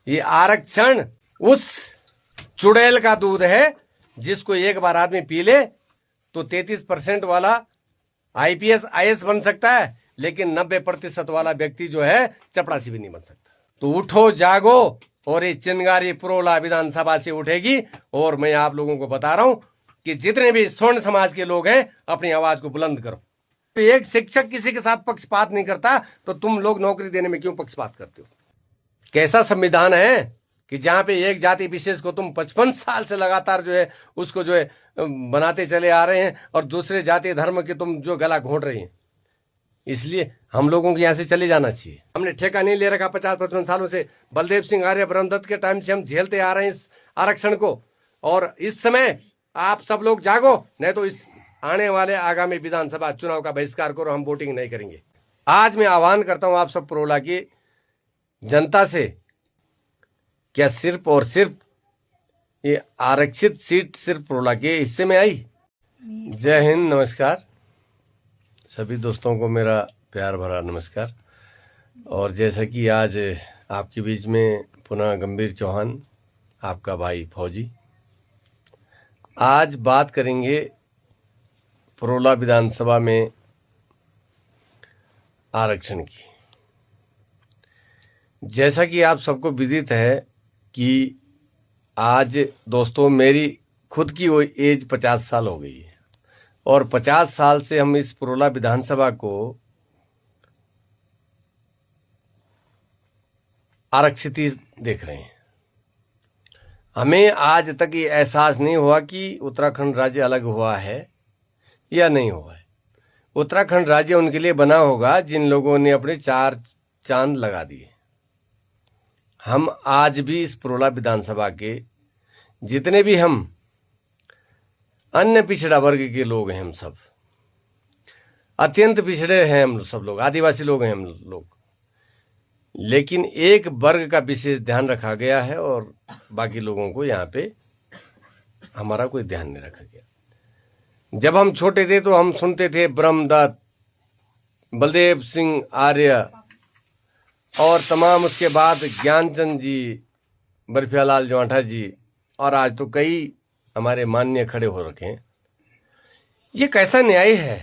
ये आरक्षण उस चुड़ैल का दूध है जिसको एक बार आदमी पी ले तो 33% वाला आईपीएस आईएएस बन सकता है, लेकिन 90% वाला व्यक्ति जो है चपड़ासी भी नहीं बन सकता। तो उठो जागो, और ये चिंगारी पुरोला विधानसभा से उठेगी। और मैं आप लोगों को बता रहा हूं कि जितने भी स्वर्ण समाज के लोग हैं अपनी आवाज को बुलंद करो। तो एक शिक्षक किसी के साथ पक्षपात नहीं करता, तो तुम लोग नौकरी देने में क्यों पक्षपात करते हो? कैसा संविधान है कि जहां पे एक जाति विशेष को तुम 55 साल से लगातार जो है उसको जो है बनाते चले आ रहे हैं, और दूसरे जाति धर्म के तुम जो गला घोंट रही हैं। इसलिए हम लोगों को यहां से चले जाना चाहिए। हमने ठेका नहीं ले रखा 50-55 सालों से। बलदेव सिंह आर्य, ब्रह्मदत्त के टाइम से हम झेलते आ रहे हैं इस आरक्षण को, और इस समय आप सब लोग जागो, नहीं तो इस आने वाले आगामी विधानसभा चुनाव का बहिष्कार करो, हम वोटिंग नहीं करेंगे। आज मैं आह्वान करता हूं आप सब पुरोला की जनता से, क्या सिर्फ और सिर्फ ये आरक्षित सीट सिर्फ पुरोला के हिस्से में आई? जय हिंद, नमस्कार। सभी दोस्तों को मेरा प्यार भरा नमस्कार। और जैसा कि आज आपके बीच में पुनः गंभीर चौहान, आपका भाई फौजी, आज बात करेंगे पुरोला विधानसभा में आरक्षण की। जैसा कि आप सबको विदित है कि आज दोस्तों मेरी खुद की वो एज 50 साल हो गई है, और 50 साल से हम इस पुरोला विधानसभा को आरक्षित ही देख रहे हैं। हमें आज तक ये एहसास नहीं हुआ कि उत्तराखंड राज्य अलग हुआ है या नहीं हुआ है। उत्तराखंड राज्य उनके लिए बना होगा जिन लोगों ने अपने 4 चांद लगा दिए। हम आज भी इस पुरोला विधानसभा के जितने भी हम अन्य पिछड़ा वर्ग के लोग हैं, हम सब अत्यंत पिछड़े हैं, हम सब लोग आदिवासी लोग हैं हम लोग, लेकिन एक वर्ग का विशेष ध्यान रखा गया है और बाकी लोगों को यहाँ पे हमारा कोई ध्यान नहीं रखा गया। जब हम छोटे थे तो हम सुनते थे ब्रह्मदत्त, बलदेव सिंह आर्य और तमाम उसके बाद ज्ञानचंद जी, बर्फियालाल जवाठा जी, और आज तो कई हमारे माननीय खड़े हो रखे हैं। ये कैसा न्याय है,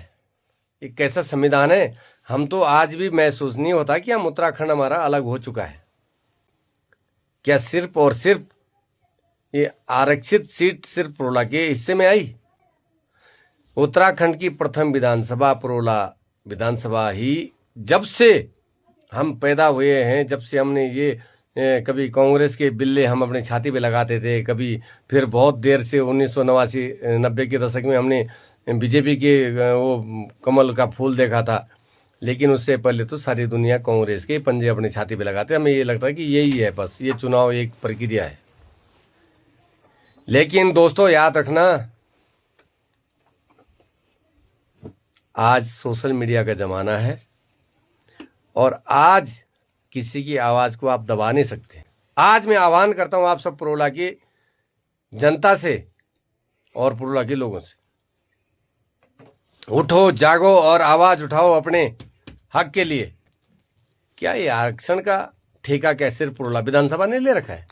ये कैसा संविधान है? हम तो आज भी महसूस नहीं होता कि हम उत्तराखंड हमारा अलग हो चुका है। क्या सिर्फ और सिर्फ ये आरक्षित सीट सिर्फ पुरोला के हिस्से में आई? उत्तराखंड की प्रथम विधानसभा पुरोला विधानसभा ही जब से हम पैदा हुए हैं, जब से हमने ये कभी कांग्रेस के बिल्ले हम अपने छाती पे लगाते थे, कभी फिर बहुत देर से 1989-90 के दशक में हमने बीजेपी के वो कमल का फूल देखा था, लेकिन उससे पहले तो सारी दुनिया कांग्रेस के पंजे अपने छाती पे लगाते। हमें ये लगता है कि यही है, बस ये चुनाव एक प्रक्रिया है। लेकिन दोस्तों याद रखना, आज सोशल मीडिया का जमाना है और आज किसी की आवाज को आप दबा नहीं सकते। आज मैं आह्वान करता हूं आप सब पुरोला की जनता से और पुरोला के लोगों से, उठो जागो और आवाज उठाओ अपने हक के लिए। क्या ये आरक्षण का ठेका क्या सिर्फ पुरोला विधानसभा ने ले रखा है?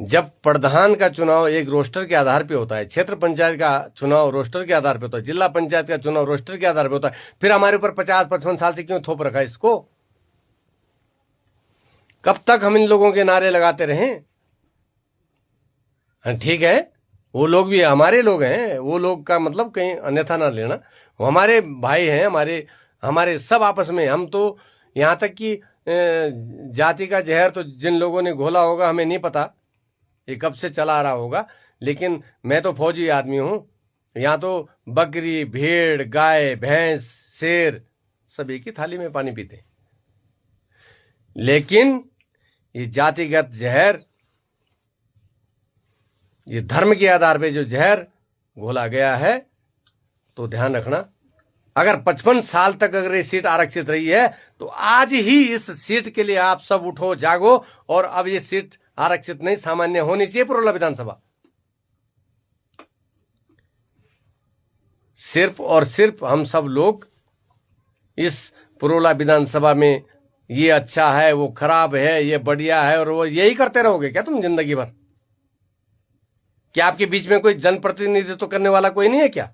जब प्रधान का चुनाव एक रोस्टर के आधार पे होता है, क्षेत्र पंचायत का चुनाव रोस्टर के आधार पे होता है, जिला पंचायत का चुनाव रोस्टर के आधार पे होता है, फिर हमारे ऊपर 50-55 साल से क्यों थोप रखा है इसको? कब तक हम इन लोगों के नारे लगाते रहें? ठीक है, वो लोग भी हमारे लोग हैं, वो लोग का मतलब कहीं अन्यथा ना लेना, वो हमारे भाई हैं, हमारे सब आपस में। हम तो यहां तक कि जाति का जहर तो जिन लोगों ने घोला होगा हमें नहीं पता, ये कब से चला आ रहा होगा, लेकिन मैं तो फौजी आदमी हूं। यहाँ तो बकरी, भेड़, गाय, भैंस, शेर सब एक ही थाली में पानी पीते। लेकिन ये जातिगत जहर, ये धर्म के आधार पे जो जहर घोला गया है, तो ध्यान रखना, अगर 55 साल तक अगर ये सीट आरक्षित रही है तो आज ही इस सीट के लिए आप सब उठो जागो, और अब ये सीट आरक्षित नहीं सामान्य होनी चाहिए पुरोला विधानसभा। सिर्फ और सिर्फ हम सब लोग इस पुरोला विधानसभा में ये अच्छा है, वो खराब है, ये बढ़िया है, और वो यही करते रहोगे क्या तुम जिंदगी भर? क्या आपके बीच में कोई जनप्रतिनिधित्व करने वाला कोई नहीं है क्या?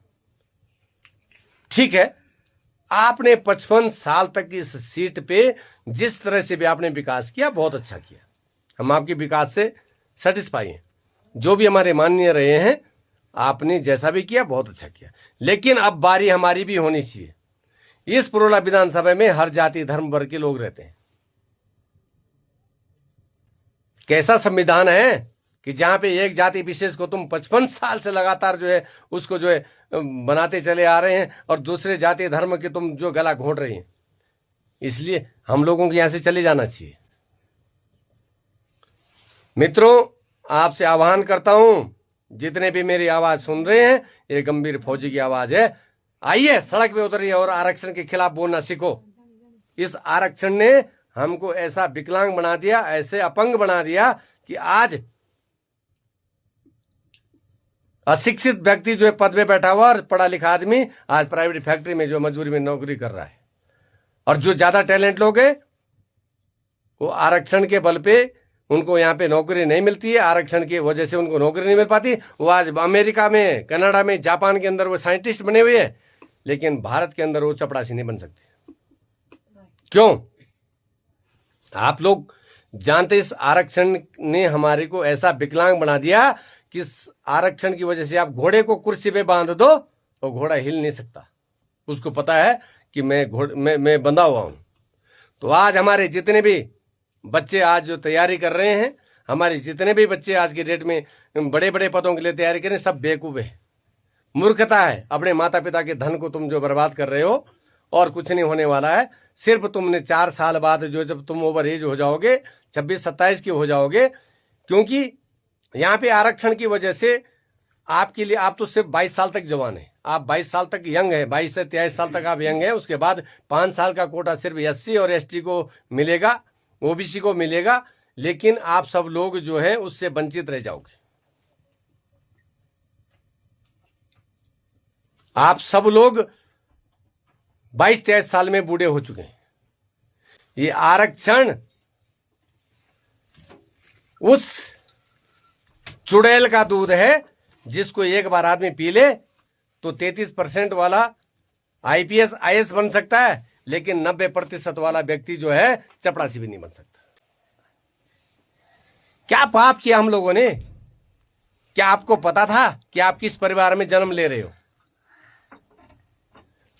ठीक है, आपने 55 साल तक इस सीट पे जिस तरह से भी आपने विकास किया, बहुत अच्छा किया। हम आपके विकास से सेटिस्फाई हैं। जो भी हमारे माननीय रहे हैं, आपने जैसा भी किया बहुत अच्छा किया। लेकिन अब बारी हमारी भी होनी चाहिए। इस पुरोला विधानसभा में हर जाति धर्म वर्ग के लोग रहते हैं। कैसा संविधान है कि जहां पे एक जाति विशेष को तुम 55 साल से लगातार जो है उसको जो है बनाते चले आ रहे हैं, और दूसरे जाति धर्म के तुम जो गला घोंट रही हैं। इसलिए हम लोगों को यहां से चले जाना चाहिए। मित्रों, आपसे आह्वान करता हूं, जितने भी मेरी आवाज सुन रहे हैं, ये गंभीर फौजी की आवाज है। आइए सड़क पे उतरिए और आरक्षण के खिलाफ बोलना सीखो। इस आरक्षण ने हमको ऐसा विकलांग बना दिया, ऐसे अपंग बना दिया कि आज अशिक्षित व्यक्ति जो है पद पे बैठा हुआ और पढ़ा लिखा आदमी आज प्राइवेट फैक्ट्री में जो मजदूरी में नौकरी कर रहा है। और जो ज्यादा टैलेंट लोग हैं वो आरक्षण के बल पे उनको यहाँ पे नौकरी नहीं मिलती है, आरक्षण की वजह से उनको नौकरी नहीं मिल पाती। वो आज अमेरिका में, कनाडा में, जापान के अंदर वो साइंटिस्ट बने हुए हैं, लेकिन भारत के अंदर वो चपड़ासी नहीं बन सकते। क्यों? आप लोग जानते, इस आरक्षण ने हमारे को ऐसा विकलांग बना दिया कि इस आरक्षण की वजह से आप घोड़े को कुर्सी पे बांध दो तो घोड़ा हिल नहीं सकता। उसको पता है कि मैं बंधा हुआ हूं। तो आज हमारे जितने भी बच्चे आज जो तैयारी कर रहे हैं, हमारे जितने भी बच्चे आज के डेट में बड़े बड़े पदों के लिए तैयारी कर रहे हैं, सब बेवकूफ है, मूर्खता है। अपने माता पिता के धन को तुम जो बर्बाद कर रहे हो, और कुछ नहीं होने वाला है। सिर्फ तुमने 4 साल बाद जो, जब तुम ओवर एज हो जाओगे, 26-27 के हो जाओगे, क्योंकि यहाँ पे आरक्षण की वजह से आपके लिए, आप तो सिर्फ 22 साल तक जवान है, आप 22 साल तक यंग है, 22 से 23 साल तक आप यंग है। उसके बाद 5 साल का कोटा सिर्फ SC और ST को मिलेगा, OBC को मिलेगा, लेकिन आप सब लोग जो है उससे वंचित रह जाओगे। आप सब लोग 22-23 साल में बूढ़े हो चुके हैं। ये आरक्षण उस चुड़ैल का दूध है जिसको एक बार आदमी पी ले तो 33% वाला IPS IAS बन सकता है, लेकिन 90% वाला व्यक्ति जो है चपड़ासी भी नहीं बन सकता। क्या पाप किया हम लोगों ने? क्या आपको पता था कि आप किस परिवार में जन्म ले रहे हो?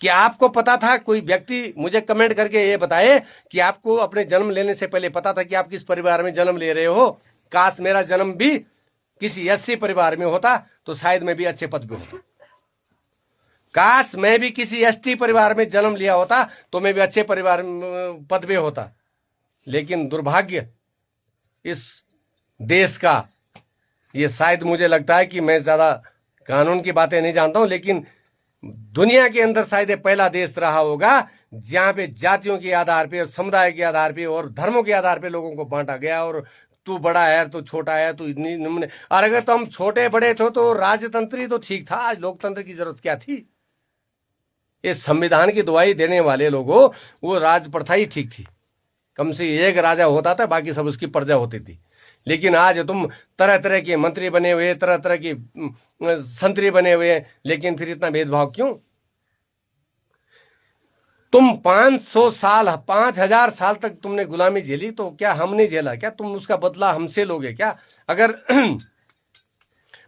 क्या आपको पता था? कोई व्यक्ति मुझे कमेंट करके ये बताए कि आपको अपने जन्म लेने से पहले पता था कि आप किस परिवार में जन्म ले रहे हो? काश मेरा जन्म भी किसी SC परिवार में होता तो शायद मैं भी अच्छे पद पे होता। काश मैं भी किसी ST परिवार में जन्म लिया होता तो मैं भी अच्छे परिवार पद पे होता। लेकिन दुर्भाग्य इस देश का, ये शायद मुझे लगता है कि मैं ज्यादा कानून की बातें नहीं जानता हूं, लेकिन दुनिया के अंदर शायद ये पहला देश रहा होगा जहां पे जातियों के आधार पे, समुदाय के आधार पे और धर्मों के आधार पे लोगों को बांटा गया। और तू बड़ा है, तू छोटा है, तू इतनी निम्न। और अगर तो हम छोटे बड़े थे तो राजतंत्र ही तो ठीक था, आज लोकतंत्र की जरूरत क्या थी? इस संविधान की दुआई देने वाले लोगों, वो राज प्रथा ही ठीक थी। कम से एक राजा होता था, बाकी सब उसकी प्रजा होती थी। लेकिन आज तुम तरह तरह के मंत्री बने हुए, तरह तरह के संतरी बने हुए, लेकिन फिर इतना भेदभाव क्यों? तुम 500 साल, 5000 साल तक तुमने गुलामी झेली, तो क्या हमने झेला क्या? तुम उसका बदला हमसे लोगे क्या? अगर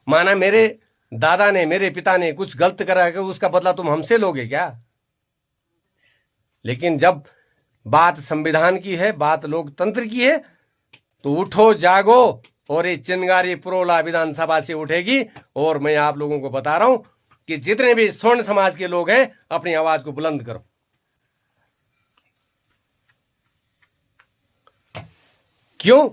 माना मेरे दादा ने, मेरे पिता ने कुछ गलत करा है, उसका बदला तुम हमसे लोगे क्या? लेकिन जब बात संविधान की है, बात लोकतंत्र की है, तो उठो जागो, और ये चिंगारी पुरोला विधानसभा से उठेगी। और मैं आप लोगों को बता रहा हूं कि जितने भी स्वर्ण समाज के लोग हैं, अपनी आवाज को बुलंद करो। क्यों?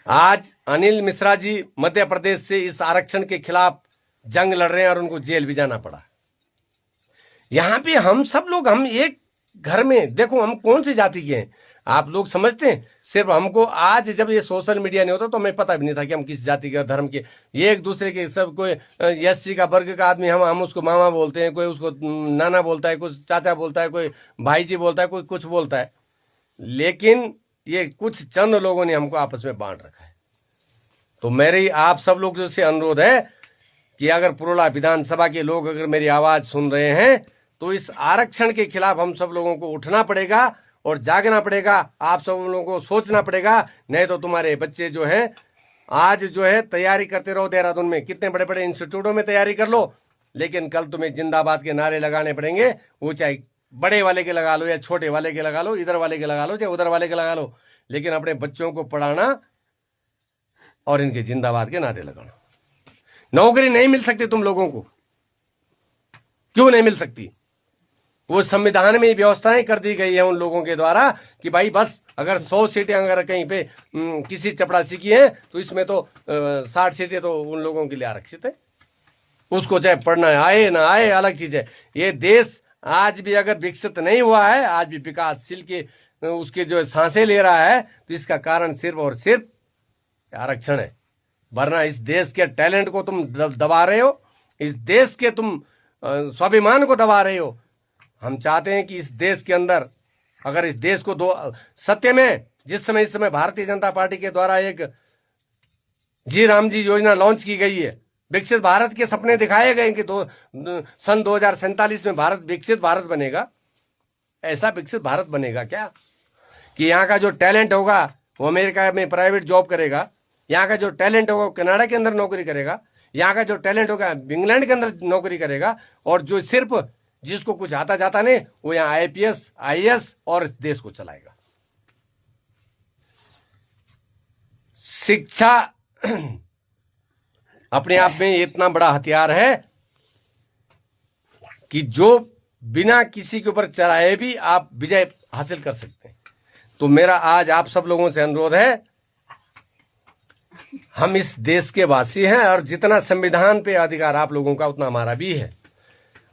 आज अनिल मिश्रा जी मध्य प्रदेश से इस आरक्षण के खिलाफ जंग लड़ रहे हैं और उनको जेल भी जाना पड़ा। यहां पे हम सब लोग, हम एक घर में, देखो हम कौन सी जाति के हैं आप लोग समझते हैं? सिर्फ हमको आज जब ये सोशल मीडिया नहीं होता तो हमें पता भी नहीं था कि हम किस जाति के, धर्म के। ये एक दूसरे के सब, कोई SC का वर्ग का आदमी, हम उसको मामा बोलते हैं, कोई उसको नाना बोलता है, कोई चाचा बोलता है, कोई भाई जी बोलता है, कोई कुछ बोलता है। लेकिन ये कुछ चंद लोगों ने हमको आपस में बांट रखा है। तो मेरी आप सब लोग से अनुरोध है कि अगर पुरोला विधानसभा के लोग अगर मेरी आवाज सुन रहे हैं तो इस आरक्षण के खिलाफ हम सब लोगों को उठना पड़ेगा और जागना पड़ेगा। आप सब लोगों को सोचना पड़ेगा, नहीं तो तुम्हारे बच्चे जो हैं आज जो है तैयारी करते रहो देहरादून में, कितने बड़े बड़े इंस्टीट्यूटों में तैयारी कर लो, लेकिन कल तुम्हें जिंदाबाद के नारे लगाने पड़ेंगे। वो चाहे बड़े वाले के लगा लो या छोटे वाले के लगा लो, इधर वाले के लगा लो चाहे उधर वाले के लगा लो, लेकिन अपने बच्चों को पढ़ाना और इनके जिंदाबाद के नारे लगाना। नौकरी नहीं मिल सकती तुम लोगों को, क्यों नहीं मिल सकती? वो संविधान में व्यवस्थाएं कर दी गई है उन लोगों के द्वारा कि भाई बस अगर 100 सीटें अगर कहीं पे किसी चपरासी की हैं तो इसमें तो 60 सीटें तो उन लोगों के लिए आरक्षित है। उसको चाहे पढ़ना आए ना आए अलग चीज है। ये देश आज भी अगर विकसित नहीं हुआ है, आज भी विकासशील के उसके जो सांसें ले रहा है, तो इसका कारण सिर्फ और सिर्फ आरक्षण है। वरना इस देश के टैलेंट को तुम दबा रहे हो, इस देश के तुम स्वाभिमान को दबा रहे हो। हम चाहते हैं कि इस देश के अंदर अगर इस देश को सत्य में जिस समय इस समय भारतीय जनता पार्टी के द्वारा एक जी राम जी योजना लॉन्च की गई है, विकसित भारत के सपने दिखाए गए कि सन 2047 में भारत विकसित भारत बनेगा। ऐसा विकसित भारत बनेगा क्या कि यहाँ का जो टैलेंट होगा वो अमेरिका में प्राइवेट जॉब करेगा, यहाँ का जो टैलेंट होगा वो कनाडा के अंदर नौकरी करेगा, यहाँ का जो टैलेंट होगा इंग्लैंड के अंदर नौकरी करेगा, और जो सिर्फ जिसको कुछ आता जाता नहीं वो यहाँ IPS IAS और देश को चलाएगा। शिक्षा अपने आप में इतना बड़ा हथियार है कि जो बिना किसी के ऊपर चलाए भी आप विजय हासिल कर सकते हैं। तो मेरा आज आप सब लोगों से अनुरोध है, हम इस देश के वासी हैं और जितना संविधान पे अधिकार आप लोगों का उतना हमारा भी है।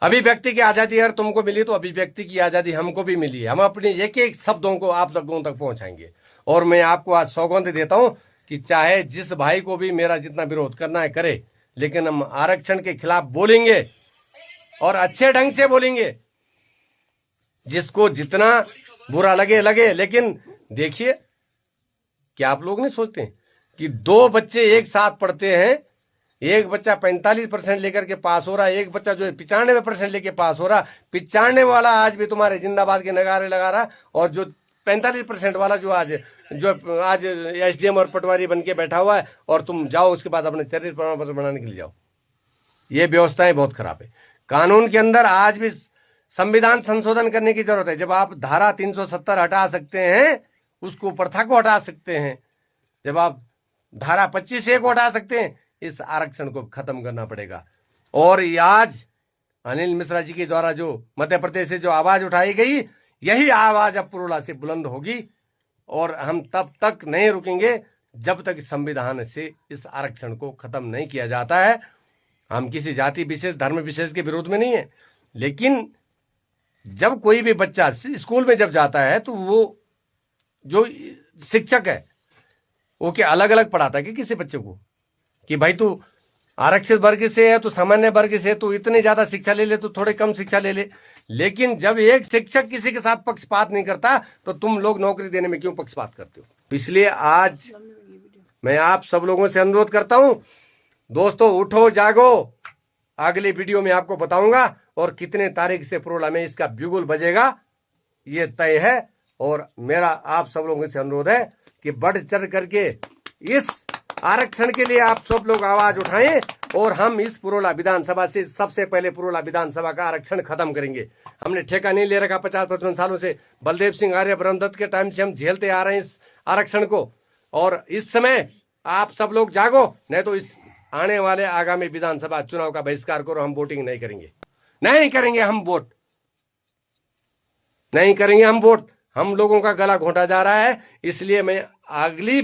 अभिव्यक्ति की आजादी अगर तुमको मिली तो अभिव्यक्ति की आजादी हमको भी मिली है। हम अपने एक एक शब्दों को आप लोगों तक पहुंचाएंगे। और मैं आपको आज सौगंध देता हूं कि चाहे जिस भाई को भी मेरा जितना विरोध करना है करे, लेकिन हम आरक्षण के खिलाफ बोलेंगे और अच्छे ढंग से बोलेंगे। जिसको जितना बुरा लगे लगे, लेकिन देखिए क्या आप लोग नहीं सोचते कि 2 बच्चे एक साथ पढ़ते हैं, एक बच्चा 45% लेकर के पास हो रहा है, एक बच्चा जो है 95% लेके पास हो रहा। 95 वाला आज भी तुम्हारे जिंदाबाद के नगारे लगा रहा, और जो 45% वाला जो आज SDM और पटवारी बन के बैठा हुआ है, और तुम जाओ उसके बाद अपने चरित्र प्रमाण पत्र बनाने के लिए जाओ। ये व्यवस्थाएं बहुत खराब है। कानून के अंदर आज भी संविधान संशोधन करने की जरूरत है। जब आप धारा 370 हटा सकते हैं, उसको प्रथा को हटा सकते हैं, जब आप धारा 25A को हटा सकते हैं, इस आरक्षण को खत्म करना पड़ेगा। और आज अनिल मिश्रा जी के द्वारा जो मध्य प्रदेश से जो आवाज उठाई गई, यही आवाज अब पुरोला से बुलंद होगी। और हम तब तक नहीं रुकेंगे जब तक संविधान से इस आरक्षण को खत्म नहीं किया जाता है। हम किसी जाति विशेष धर्म विशेष के विरोध में नहीं है, लेकिन जब कोई भी बच्चा स्कूल में जब जाता है तो वो जो शिक्षक है वो क्या अलग अलग पढ़ाता है कि किसी बच्चे को कि भाई तू आरक्षित वर्ग से है, तो सामान्य वर्ग से है, तो इतनी ज्यादा शिक्षा ले ले, तो थोड़े कम शिक्षा ले ले। लेकिन जब एक शिक्षक किसी के साथ पक्षपात नहीं करता तो तुम लोग नौकरी देने में क्यों पक्षपात करते हो? इसलिए आज मैं आप सब लोगों से अनुरोध करता हूं, दोस्तों उठो जागो। अगली वीडियो में आपको बताऊंगा और कितने तारीख से पुरोला में इसका बिगुल बजेगा ये तय है। और मेरा आप सब लोगों से अनुरोध है कि बढ़ चढ़ करके इस आरक्षण के लिए आप सब लोग आवाज उठाएं, और हम इस पुरोला विधानसभा से सबसे पहले पुरोला विधानसभा का आरक्षण खत्म करेंगे। हमने ठेका नहीं ले रखा 50-55 सालों से। बलदेव सिंह आर्य, ब्रह्मदत्त के टाइम से हम झेलते आ रहे हैं इस आरक्षण को, और इस समय आप सब लोग जागो, नहीं तो इस आने वाले आगामी विधानसभा चुनाव का बहिष्कार करो। हम वोटिंग नहीं करेंगे, नहीं करेंगे, हम वोट नहीं करेंगे, हम वोट। हम लोगों का गला घोंटा जा रहा है, इसलिए मैं अगली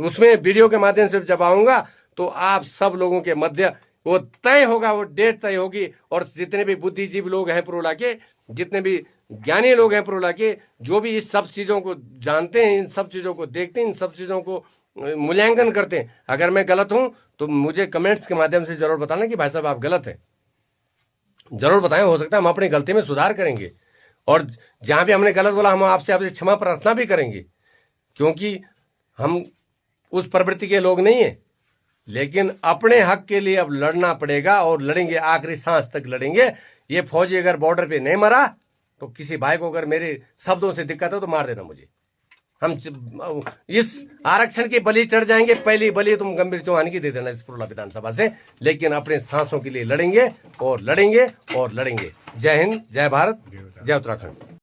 उसमें वीडियो के माध्यम से जब आऊंगा तो आप सब लोगों के मध्य वो तय होगा, वो डेट तय होगी। और जितने भी बुद्धिजीवी लोग हैं पुरोला के, जितने भी ज्ञानी लोग हैं पुरोला के, जो भी इस सब चीजों को जानते हैं, इन सब चीजों को देखते हैं, इन सब चीजों को मूल्यांकन करते हैं, अगर मैं गलत हूं तो मुझे कमेंट्स के माध्यम से जरूर बताना कि भाई साहब आप गलत हैं, जरूर बताएं। हो सकता है हम अपनी गलती में सुधार करेंगे। और जहां भी हमने गलत बोला हम आपसे क्षमा प्रार्थना भी करेंगे, क्योंकि हम उस प्रवृत्ति के लोग नहीं है। लेकिन अपने हक के लिए अब लड़ना पड़ेगा और लड़ेंगे, आखिरी सांस तक लड़ेंगे। ये फौजी अगर बॉर्डर पे नहीं मरा तो किसी भाई को अगर मेरे शब्दों से दिक्कत हो तो मार देना मुझे। हम इस आरक्षण की बलि चढ़ जाएंगे, पहली बलि तुम गंभीर चौहान की दे देना इस पुरला विधानसभा से, लेकिन अपने सांसों के लिए लड़ेंगे और लड़ेंगे और लड़ेंगे। जय हिंद, जय भारत, जय उत्तराखंड।